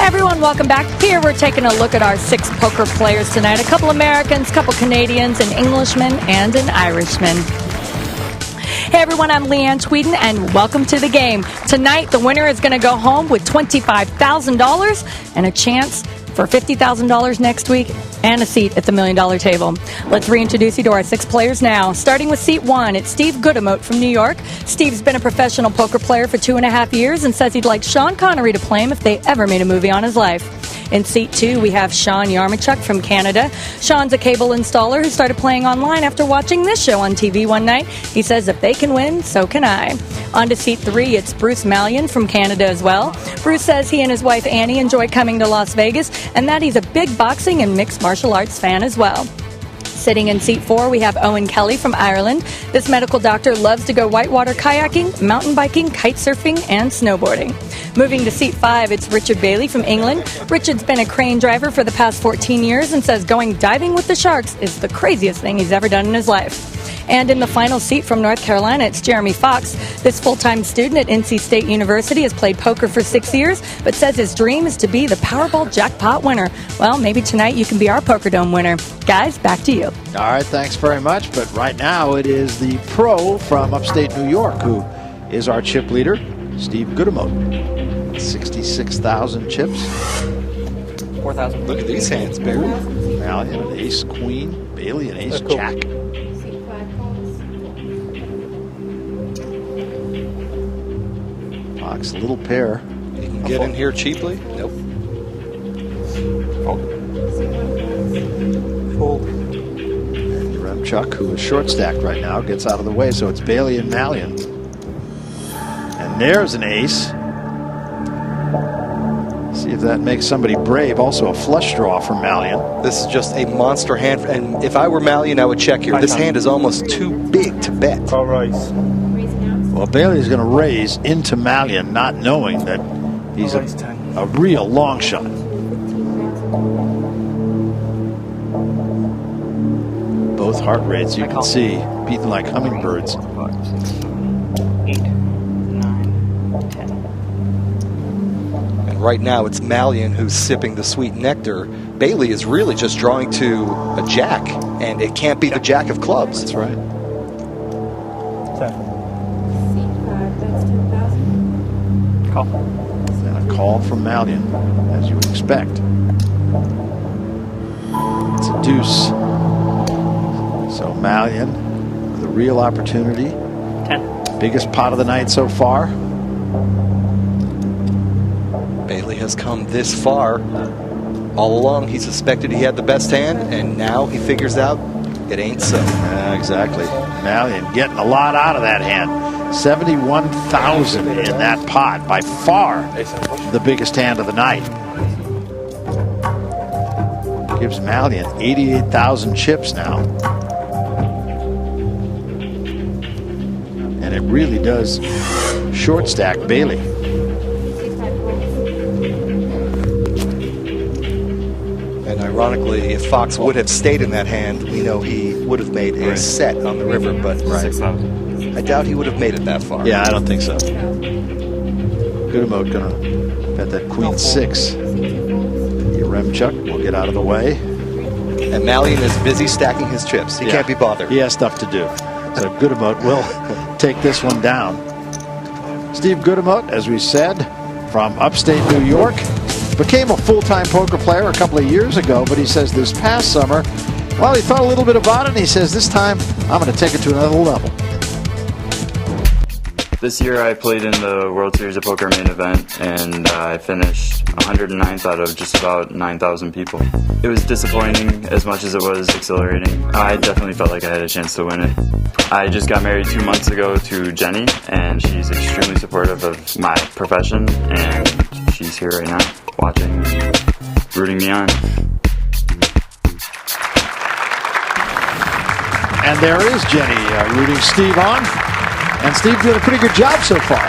Everyone, welcome back. Here we're taking a look at our 6 poker players tonight. A couple Americans, a couple Canadians, an Englishman, and an Irishman. Hey everyone, I'm Leanne Tweeden, and welcome to the game. Tonight, the winner is going to go home with $25,000 and a chance for $50,000 next week and a seat at the $1 million table. Let's reintroduce you to our 6 players now. Starting with seat 1, it's Steve Goodemote from New York. Steve's been a professional poker player for 2.5 years and says he'd like Sean Connery to play him if they ever made a movie on his life. In seat 2, we have Sean Yarmachuk from Canada. Sean's a cable installer who started playing online after watching this show on TV one night. He says if they can win, so can I. On to seat 3, it's Bruce Malyon from Canada as well. Bruce says he and his wife Annie enjoy coming to Las Vegas and that he's a big boxing and mixed martial arts fan as well. Sitting in seat 4, we have Owen Kelly from Ireland. This medical doctor loves to go whitewater kayaking, mountain biking, kite surfing, and snowboarding. Moving to seat 5, it's Richard Bailey from England. Richard's been a crane driver for the past 14 years and says going diving with the sharks is the craziest thing he's ever done in his life. And in the final seat from North Carolina, it's Jeremy Fox. This full-time student at NC State University has played poker for 6 years, but says his dream is to be the Powerball jackpot winner. Well, maybe tonight you can be our Poker Dome winner. Guys, back to you. All right, thanks very much. But right now it is the pro from upstate New York who is our chip leader, Steve Goodemote. 66,000 chips. 4,000. Look at these hands, Barry. Malyon, an ace queen. Bailey, an ace jack. Fox, a little pair. You can get in here cheaply? Nope. Fold. And Yaremchuk, who is short stacked right now, gets out of the way. So it's Bailey and Malyon. And there's an ace. See if that makes somebody brave. Also a flush draw from Malyon. This is just a monster hand. And if I were Malyon, I would check here. This hand is almost too big to bet. All right. Well, Bailey's going to raise into Malyon, not knowing that he's a real long shot. Both heart rates, you can see, beating like hummingbirds. 8, 9, 10. And right now it's Malyon who's sipping the sweet nectar. Bailey is really just drawing to a jack, and it can't be the jack of clubs. That's right. 10. Call. And a call from Malyon, as you would expect. It's a deuce. So Malyon with a real opportunity. 10. Biggest pot of the night so far. Bailey has come this far. All along he suspected he had the best hand, and now he figures out it ain't so. Exactly. Malyon getting a lot out of that hand. 71,000 in that pot, by far the biggest hand of the night. Gives Malyon 88,000 chips now. And it really does short stack Bailey. And ironically, if Fox would have stayed in that hand, we know he would have made a set on the river, but 6,000. I doubt he would have made it that far. Yeah, I don't think so. Goodemote gonna bet that queen 6. Yaremchuk will get out of the way. And Malyon is busy stacking his chips. He can't be bothered. He has stuff to do. So Goodemote will take this one down. Steve Goodemote, as we said, from upstate New York, became a full-time poker player a couple of years ago, but he says this past summer, well, he thought a little bit about it, and he says this time, I'm going to take it to another level. This year I played in the World Series of Poker main event, and I finished 109th out of just about 9,000 people. It was disappointing as much as it was exhilarating. I definitely felt like I had a chance to win it. I just got married 2 months ago to Jenny, and she's extremely supportive of my profession, and she's here right now watching, rooting me on. And there is Jenny rooting Steve on. And Steve doing a pretty good job so far.